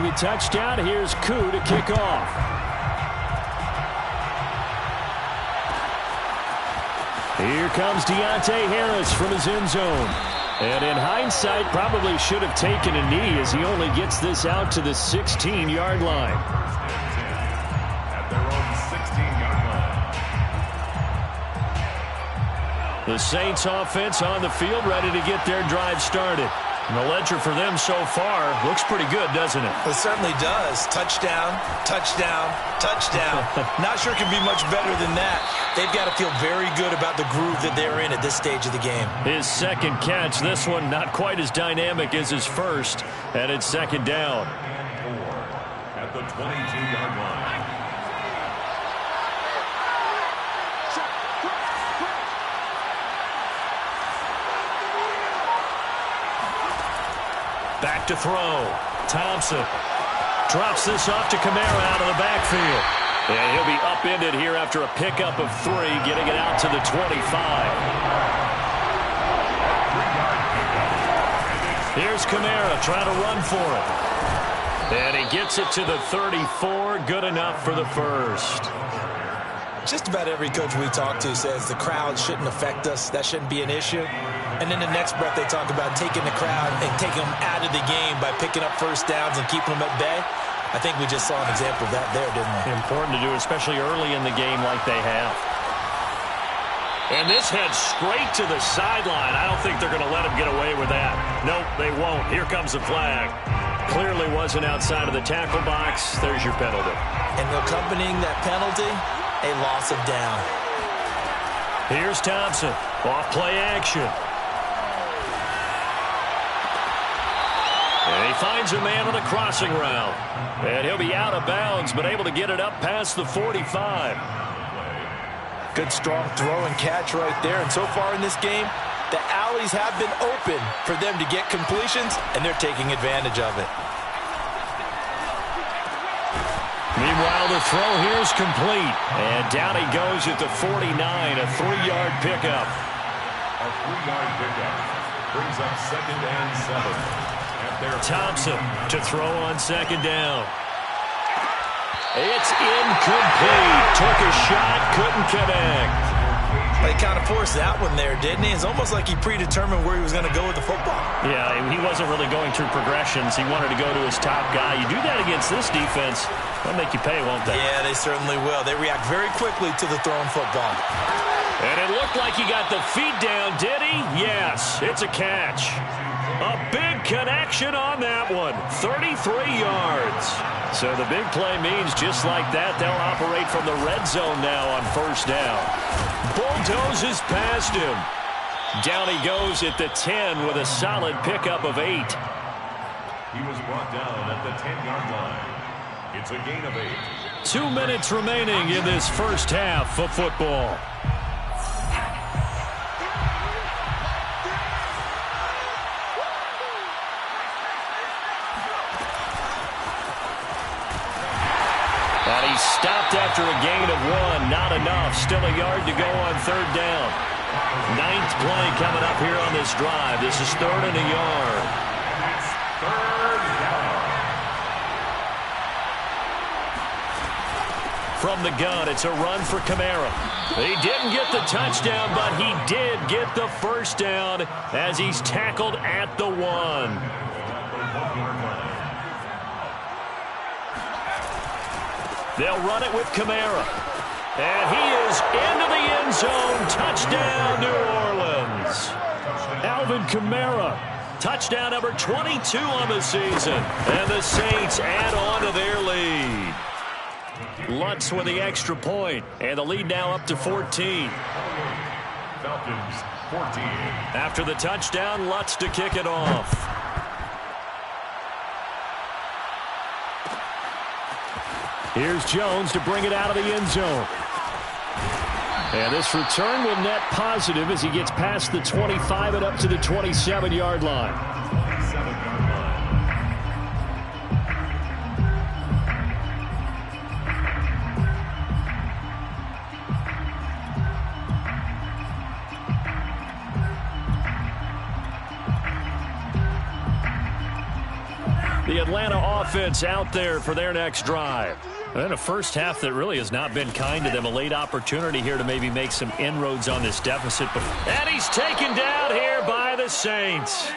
getting a touchdown. Here's Koo to kick off. Here comes Deontay Harris from his end zone. And in hindsight, probably should have taken a knee as he only gets this out to the 16-yard line. At their own 16-yard line. The Saints offense on the field, ready to get their drive started. And the ledger for them so far looks pretty good, doesn't it? It certainly does. Touchdown, touchdown, touchdown. Not sure it can be much better than that. They've got to feel very good about the groove that they're in at this stage of the game. His second catch, this one not quite as dynamic as his first, and it's second down. At the 22-yard line. Back to throw. Thompson drops this off to Kamara out of the backfield. And he'll be upended here after a pickup of 3, getting it out to the 25. Here's Kamara trying to run for it. And he gets it to the 34. Good enough for the first. Just about every coach we talk to says the crowd shouldn't affect us. That shouldn't be an issue. And then the next breath they talk about taking the crowd and taking them out of the game by picking up first downs and keeping them at bay. I think we just saw an example of that there, didn't we? Important to do, especially early in the game like they have. And this heads straight to the sideline. I don't think they're going to let him get away with that. Nope, they won't. Here comes the flag. Clearly wasn't outside of the tackle box. There's your penalty. And accompanying that penalty, a loss of down. Here's Thompson. Off play action. And he finds a man on a crossing route. And he'll be out of bounds, but able to get it up past the 45. Good strong throw and catch right there. And so far in this game, the alleys have been open for them to get completions, and they're taking advantage of it. Meanwhile, the throw here is complete. And down he goes at the 49, a 3-yard pickup. A 3-yard pickup brings up 2nd and 7. Thompson to throw on second down. It's incomplete. Took a shot, couldn't connect. They kind of forced that one there, didn't he? It's almost like he predetermined where he was going to go with the football. Yeah, he wasn't really going through progressions. He wanted to go to his top guy. You do that against this defense, they'll make you pay, won't they? Yeah, they certainly will. They react very quickly to the thrown football. And it looked like he got the feet down, did he? Yes, it's a catch. A big connection on that one. 33 yards. So the big play means just like that, they'll operate from the red zone now on first down. Bulldozes past him. Down he goes at the 10 with a solid pickup of 8. He was brought down at the 10-yard line. It's a gain of 8. 2 minutes remaining in this first half of football. And he's stopped after a gain of 1. Not enough. Still a yard to go on third down. 9th play coming up here on this drive. This is 3rd and a yard. It's 3rd down. From the gun, it's a run for Kamara. He didn't get the touchdown, but he did get the first down as he's tackled at the 1. They'll run it with Kamara. And he is into the end zone. Touchdown, New Orleans. Alvin Kamara. Touchdown number 22 on the season. And the Saints add on to their lead. Lutz with the extra point. And the lead now up to 14. Falcons 14. After the touchdown, Lutz to kick it off. Here's Jones to bring it out of the end zone. And this return will net positive as he gets past the 25 and up to the 27-yard line. 27-yard line. The Atlanta offense out there for their next drive. And a first half that really has not been kind to them. A late opportunity here to maybe make some inroads on this deficit. And he's taken down here by the Saints.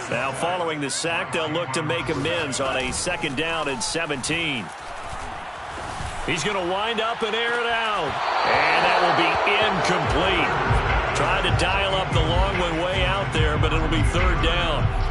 Now following the sack, they'll look to make amends on a 2nd down and 17. He's going to wind up and air it out. And that will be incomplete. Trying to dial up the long one way out there, but it'll be 3rd down.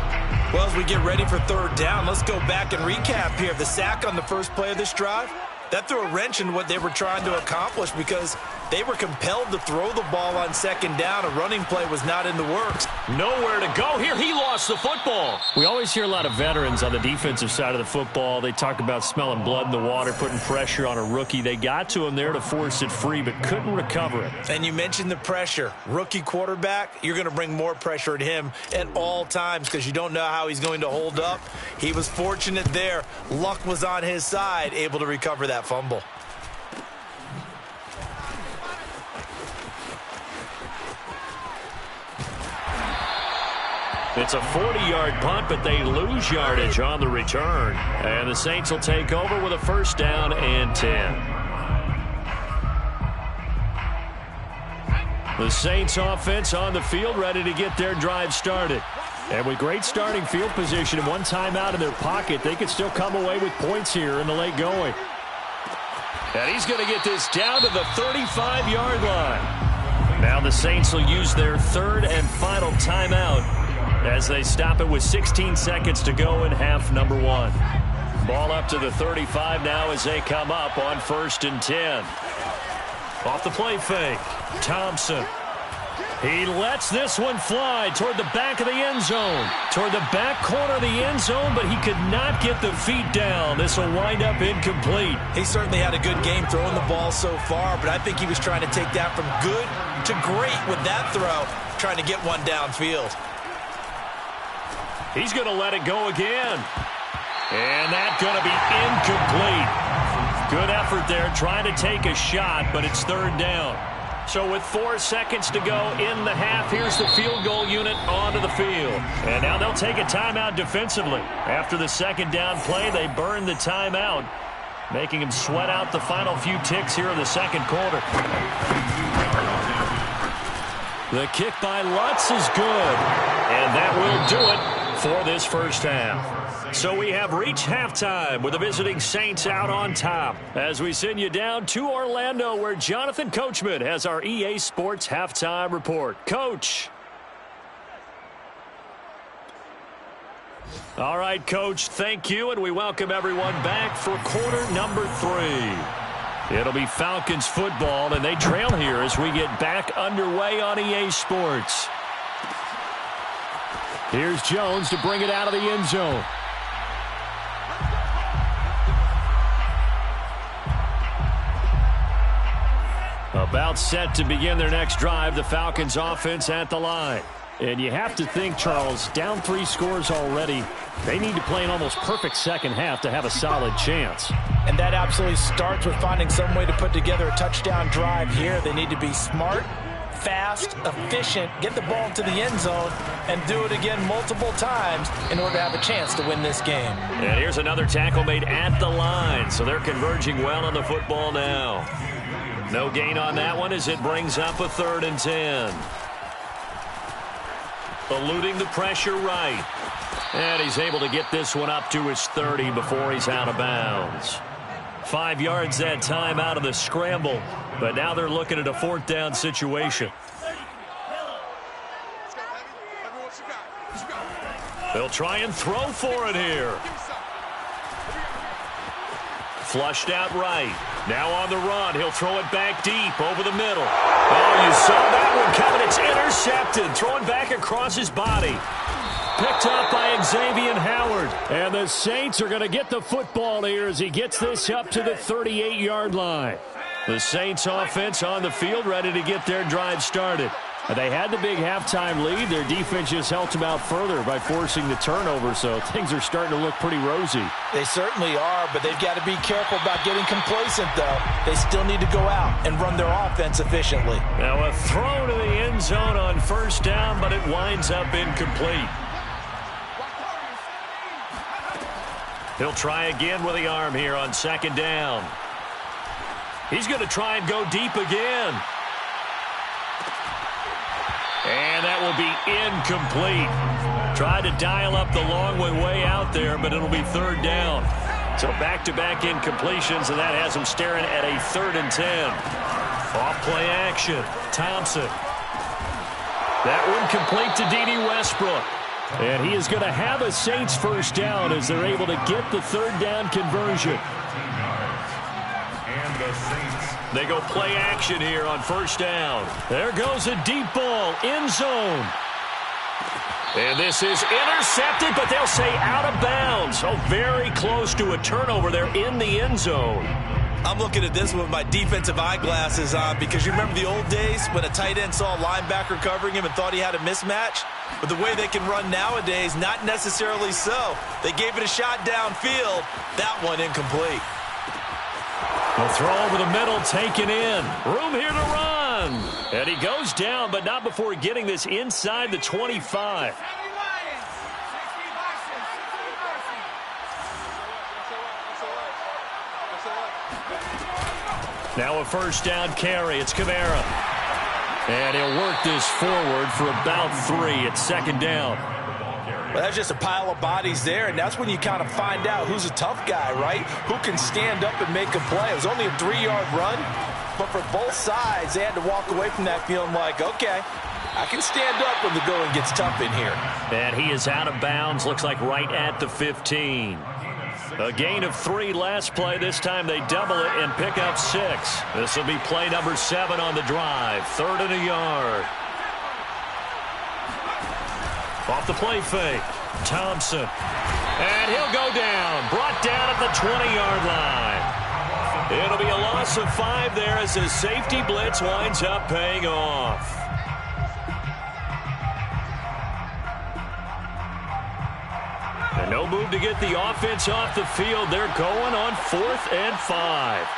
Well, as we get ready for 3rd down, let's go back and recap here. The sack on the first play of this drive, that threw a wrench in what they were trying to accomplish because they were compelled to throw the ball on 2nd down. A running play was not in the works. Nowhere to go here. He lost the football. We always hear a lot of veterans on the defensive side of the football. They talk about smelling blood in the water, putting pressure on a rookie. They got to him there to force it free, but couldn't recover it. And you mentioned the pressure. Rookie quarterback, you're going to bring more pressure at him at all times because you don't know how he's going to hold up. He was fortunate there. Luck was on his side, able to recover that fumble. It's a 40-yard punt, but they lose yardage on the return. And the Saints will take over with a 1st down and 10. The Saints offense on the field ready to get their drive started. And with great starting field position and one timeout in their pocket, they could still come away with points here in the late going. And he's going to get this down to the 35-yard line. Now the Saints will use their 3rd and final timeout as they stop it with 16 seconds to go in half number 1. Ball up to the 35 now as they come up on 1st and 10. Off the play fake, Thompson. He lets this one fly toward the back of the end zone. Toward the back corner of the end zone, but he could not get the feet down. This will wind up incomplete. He certainly had a good game throwing the ball so far, but I think he was trying to take that from good to great with that throw, trying to get one downfield. He's going to let it go again. And that's going to be incomplete. Good effort there trying to take a shot, but it's 3rd down. So with 4 seconds to go in the half, here's the field goal unit onto the field. And now they'll take a timeout defensively. After the 2nd down play, they burn the timeout, making them sweat out the final few ticks here in the 2nd quarter. The kick by Lutz is good. And that will do it for this 1st half. So we have reached halftime with the visiting Saints out on top as we send you down to Orlando where Jonathan Coachman has our EA Sports halftime report. Coach. All right, Coach, thank you, and we welcome everyone back for quarter number 3. It'll be Falcons football, and they trail here as we get back underway on EA Sports. Here's Jones to bring it out of the end zone. About set to begin their next drive, the Falcons offense at the line. And you have to think, Charles, down 3 scores already. They need to play an almost perfect 2nd half to have a solid chance. And that absolutely starts with finding some way to put together a touchdown drive here. They need to be smart, fast, efficient, get the ball to the end zone, and do it again multiple times in order to have a chance to win this game. And here's another tackle made at the line, so they're converging well on the football now. No gain on that one as it brings up a 3rd and 10. Eluding the pressure right. And he's able to get this one up to his 30 before he's out of bounds. 5 yards that time out of the scramble. But now they're looking at a 4th down situation. They'll try and throw for it here. Flushed out right. Now on the run. He'll throw it back deep over the middle. Oh, you saw that one coming. It's intercepted. Throwing back across his body. Picked up by Xavier Howard. And the Saints are going to get the football here as he gets this up to the 38-yard line. The Saints offense on the field ready to get their drive started. They had the big halftime lead. Their defense just helped them out further by forcing the turnover, so things are starting to look pretty rosy. They certainly are, but they've got to be careful about getting complacent, though. They still need to go out and run their offense efficiently. Now a throw to the end zone on 1st down, but it winds up incomplete. He'll try again with the arm here on second down. He's going to try and go deep again. And that will be incomplete. Tried to dial up the long way out there, but it'll be third down. So back-to-back incompletions, and that has him staring at a 3rd and 10. Off-play action. Thompson. That one complete to D.D. Westbrook. And he is going to have a Saints first down as they're able to get the 3rd down conversion. And the Saints. They go play action here on first down. There goes a deep ball, end zone. And this is intercepted, but they'll say out of bounds. So very close to a turnover there in the end zone. I'm looking at this with my defensive eyeglasses on because you remember the old days when a tight end saw a linebacker covering him and thought he had a mismatch? But the way they can run nowadays, not necessarily so. They gave it a shot downfield. That one incomplete. The throw over the middle, taken in. Room here to run. And he goes down, but not before getting this inside the 25. Now a first down carry. It's Kamara. And he'll work this forward for about 3 at second down. Well, that's just a pile of bodies there, and that's when you kind of find out who's a tough guy, right? Who can stand up and make a play. It was only a 3-yard run, but for both sides, they had to walk away from that feeling like, okay, I can stand up when the going gets tough in here. And he is out of bounds, looks like right at the 15. A gain of 3 last play. This time they double it and pick up 6. This will be play number 7 on the drive. 3rd and a yard. Off the play fake. Thompson. And he'll go down. Brought down at the 20-yard line. It'll be a loss of 5 there as the safety blitz winds up paying off. And no move to get the offense off the field. They're going on 4th and 5.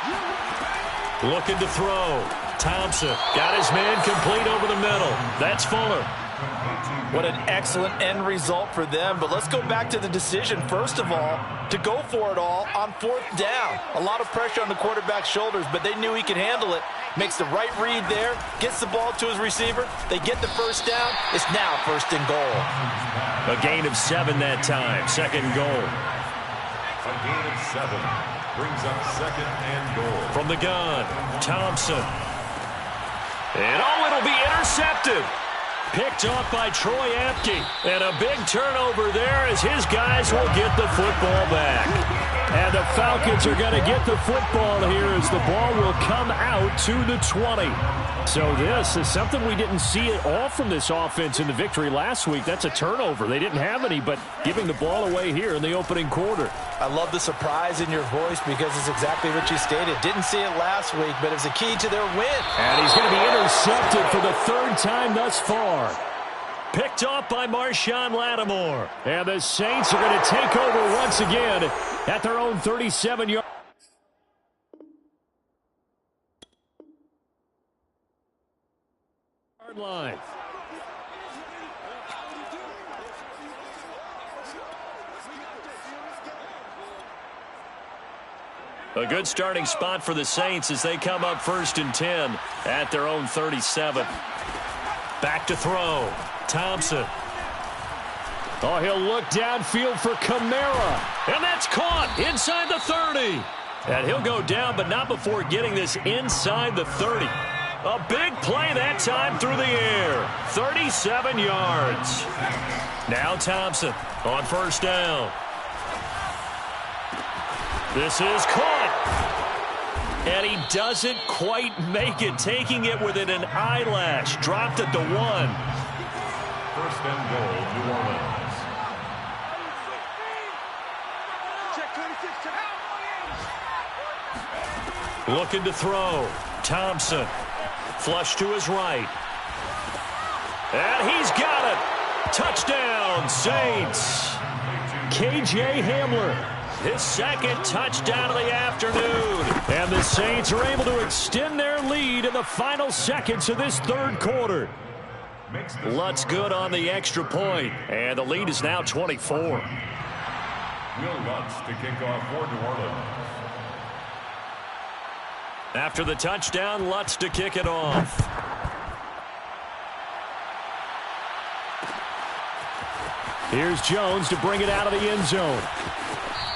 Looking to throw. Thompson got his man complete over the middle. That's Fuller. What an excellent end result for them. But let's go back to the decision, first of all, to go for it all on 4th down. A lot of pressure on the quarterback's shoulders, but they knew he could handle it. Makes the right read there, gets the ball to his receiver. They get the first down. It's now 1st and goal. A gain of 7 that time. 2nd and goal. A gain of 7 brings up 2nd and goal. From the gun, Thompson. And it'll be intercepted. Picked off by Troy Apke. And a big turnover there as his guys will get the football back. And the Falcons are going to get the football here as the ball will come out to the 20. So this is something we didn't see at all from this offense in the victory last week. That's a turnover. They didn't have any, but giving the ball away here in the opening quarter. I love the surprise in your voice because it's exactly what you stated. Didn't see it last week, but it's a key to their win. And he's going to be intercepted for the 3rd time thus far. Picked off by Marshawn Lattimore. And the Saints are going to take over once again at their own 37-yard line. A good starting spot for the Saints as they come up 1st and 10 at their own 37. Back to throw. Thompson. Oh, he'll look downfield for Kamara. And that's caught inside the 30. And he'll go down, but not before getting this inside the 30. A big play that time through the air. 37 yards. Now Thompson on 1st down. This is caught. And he doesn't quite make it, taking it within an eyelash. Dropped at the 1. 1st and goal, New Orleans. Looking to throw. Thompson. Flush to his right. And he's got it. Touchdown, Saints. K.J. Hamler. His 2nd touchdown of the afternoon. And the Saints are able to extend their lead in the final seconds of this 3rd quarter. Lutz good on the extra point. And the lead is now 24. Will Lutz to kick off for New Orleans. After the touchdown, Lutz to kick it off. Here's Jones to bring it out of the end zone.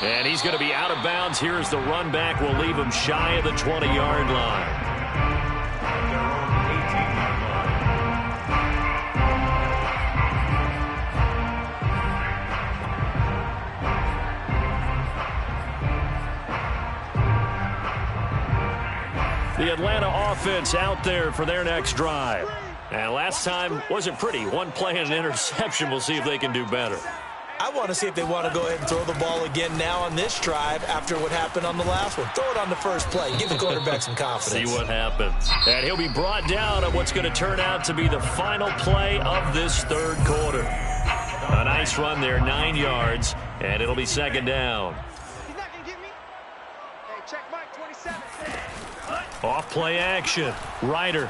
And he's going to be out of bounds. Here's the run back. Will leave him shy of the 20-yard line. The Atlanta offense out there for their next drive. And last time wasn't pretty. One play and an interception. We'll see if they can do better. I want to see if they want to go ahead and throw the ball again now on this drive after what happened on the last one. Throw it on the first play. Give the quarterback some confidence. See what happens. And he'll be brought down on what's going to turn out to be the final play of this third quarter. A nice run there, 9 yards, and it'll be second down. He's not going to get me. Hey, check Mike, 27. Off play action. Ryder.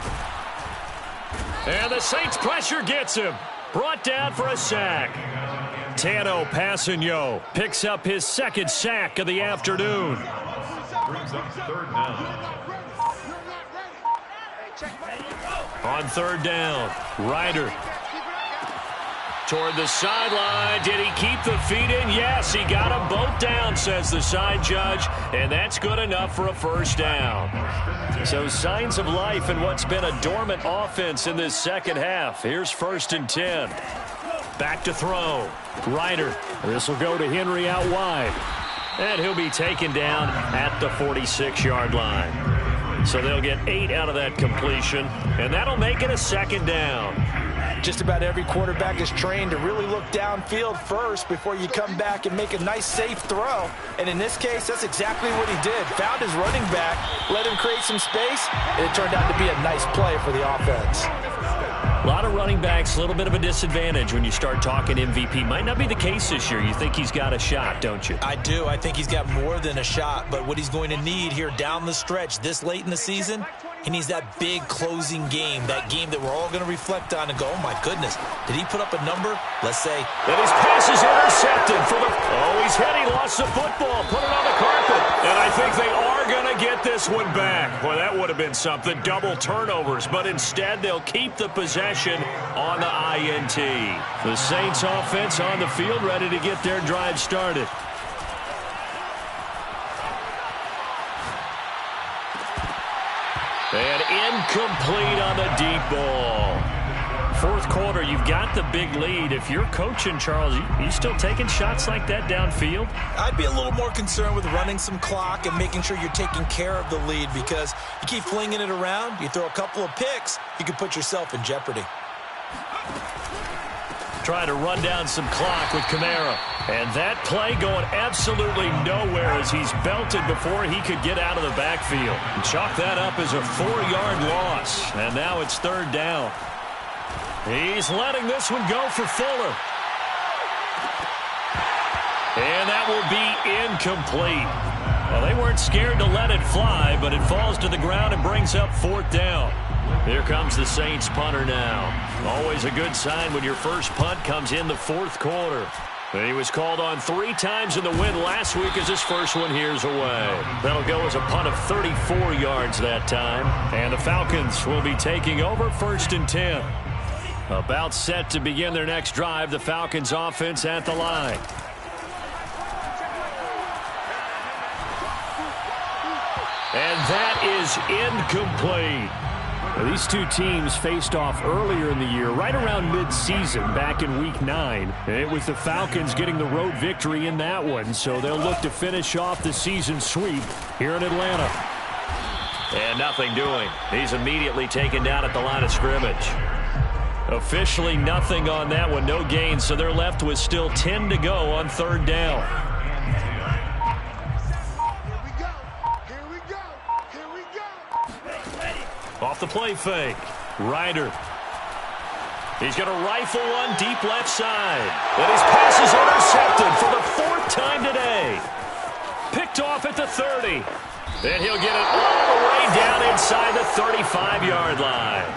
And the Saints pressure gets him. Brought down for a sack. Tano Passanio picks up his second sack of the afternoon. Brings up third down. On third down, Ryder. Toward the sideline. Did he keep the feet in? Yes, he got them both down, says the side judge. And that's good enough for a first down. So signs of life in what's been a dormant offense in this second half. Here's 1st and 10. Back to throw. Ryder. This will go to Henry out wide. And he'll be taken down at the 46-yard line. So they'll get 8 out of that completion. And that'll make it a second down. Just about every quarterback is trained to really look downfield first before you come back and make a nice, safe throw. And in this case, that's exactly what he did. Found his running back, let him create some space, and it turned out to be a nice play for the offense. A lot of running backs, a little bit of a disadvantage when you start talking MVP. Might not be the case this year. You think he's got a shot, don't you? I do. I think he's got more than a shot. But what he's going to need here down the stretch this late in the season, he needs that big closing game, that game that we're all going to reflect on and go, oh, my goodness, did he put up a number? Let's say. And his pass is intercepted for the. Oh, he's hit. He lost the football. Put it on the carpet. And I think they are going to get this one back. Well, that would have been something. Double turnovers. But instead, they'll keep the possession on the INT. The Saints offense on the field, ready to get their drive started. And incomplete on the deep ball. Fourth quarter, you've got the big lead. If you're coaching, Charles, you still taking shots like that downfield? I'd be a little more concerned with running some clock and making sure you're taking care of the lead, because you keep flinging it around, you throw a couple of picks, you can put yourself in jeopardy. Trying to run down some clock with Kamara. And that play going absolutely nowhere as he's belted before he could get out of the backfield. And chalk that up as a 4-yard loss. And now it's third down. He's letting this one go for Fuller. And that will be incomplete. Well, they weren't scared to let it fly, but it falls to the ground and brings up fourth down. Here comes the Saints punter now. Always a good sign when your first punt comes in the fourth quarter. And he was called on 3 times in the win last week as his first one here's away. That'll go as a punt of 34 yards that time. And the Falcons will be taking over 1st and 10. About set to begin their next drive, the Falcons offense at the line. And that is incomplete. Well, these two teams faced off earlier in the year, right around mid-season, back in Week 9. And it was the Falcons getting the road victory in that one, so they'll look to finish off the season sweep here in Atlanta. And nothing doing. He's immediately taken down at the line of scrimmage. Officially nothing on that one, no gain, so they're left with still 10 to go on third down. Off the play fake. Ryder. He's going to rifle one deep left side. And his pass is intercepted for the 4th time today. Picked off at the 30. Then he'll get it all the way down inside the 35-yard line.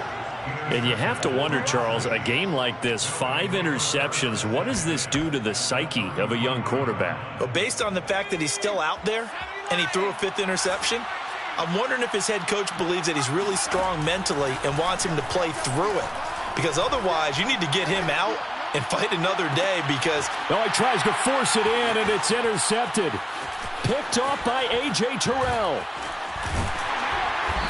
And you have to wonder, Charles, a game like this, 5 interceptions, what does this do to the psyche of a young quarterback? Well, based on the fact that he's still out there and he threw a 5th interception, I'm wondering if his head coach believes that he's really strong mentally and wants him to play through it. Because otherwise, you need to get him out and fight another day because... No, he tries to force it in, and it's intercepted. Picked off by A.J. Terrell.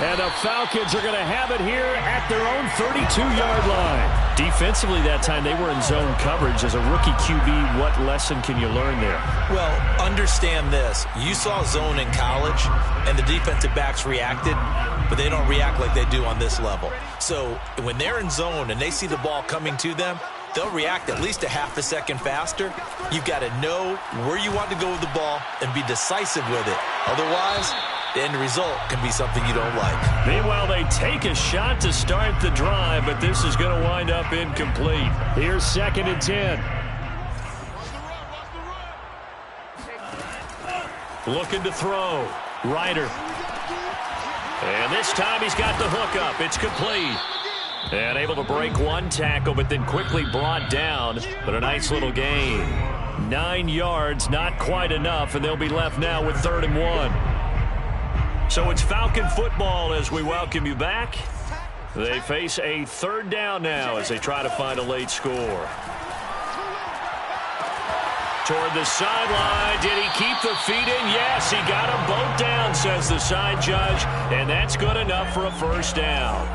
And the Falcons are going to have it here at their own 32-yard line. Defensively that time, they were in zone coverage. As a rookie QB, what lesson can you learn there? Well, understand this. You saw zone in college, and the defensive backs reacted, but they don't react like they do on this level. So when they're in zone and they see the ball coming to them, they'll react at least a half a second faster. You've got to know where you want to go with the ball and be decisive with it. Otherwise, the end result can be something you don't like. Meanwhile, they take a shot to start the drive, but this is going to wind up incomplete. Here's 2nd and 10. Looking to throw. Ryder. And this time he's got the hook up. It's complete. And able to break one tackle, but then quickly brought down. But a nice little gain. 9 yards, not quite enough, and they'll be left now with 3rd and 1. So it's Falcon football as we welcome you back. They face a 3rd down now as they try to find a late score. Toward the sideline. Did he keep the feet in? Yes, he got them both down, says the side judge. And that's good enough for a 1st down.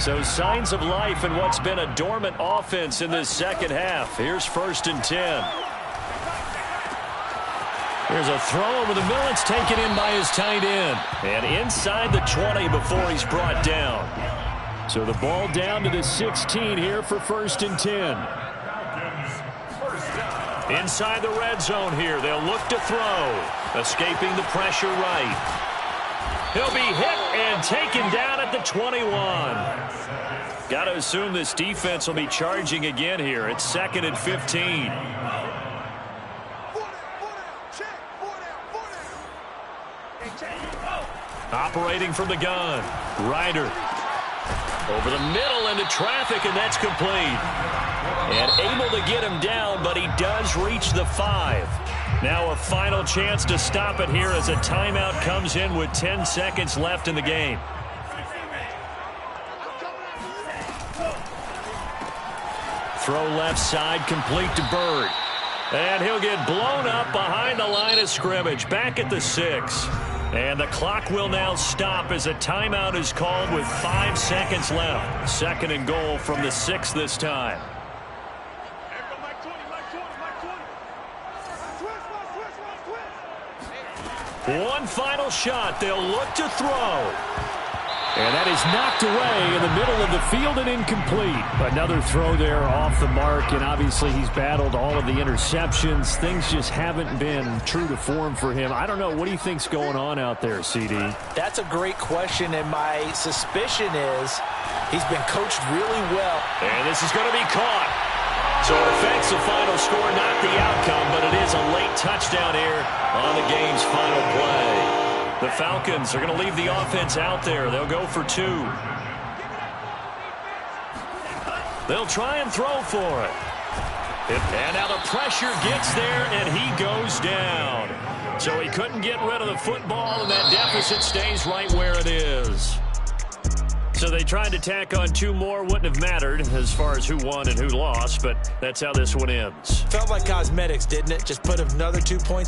So signs of life in what's been a dormant offense in this second half. Here's 1st and 10. Here's a throw over the middle. It's taken in by his tight end. And inside the 20 before he's brought down. So the ball down to the 16 here for 1st and 10. Inside the red zone here. They'll look to throw. Escaping the pressure right. He'll be hit and taken down at the 21. Got to assume this defense will be charging again here. It's 2nd and 15. Operating from the gun. Ryder. Over the middle into traffic, and that's complete. And able to get him down, but he does reach the 5. Now a final chance to stop it here as a timeout comes in with 10 seconds left in the game. Throw left side, complete to Byrd. And he'll get blown up behind the line of scrimmage, back at the 6. And the clock will now stop as a timeout is called with 5 seconds left. 2nd and goal from the 6 this time. One final shot. They'll look to throw. And that is knocked away in the middle of the field and incomplete. Another throw there off the mark, and obviously he's battled all of the interceptions. Things just haven't been true to form for him. I don't know. What do you think's going on out there, CD? That's a great question, and my suspicion is he's been coached really well. And this is going to be caught. So it affects the final score, not the outcome, but it is a late touchdown here on the game's final play. The Falcons are going to leave the offense out there. They'll go for 2. They'll try and throw for it. And now the pressure gets there, and he goes down. So he couldn't get rid of the football, and that deficit stays right where it is. So they tried to tack on 2 more. Wouldn't have mattered as far as who won and who lost, but that's how this one ends. Felt like cosmetics, didn't it? Just put another 2 points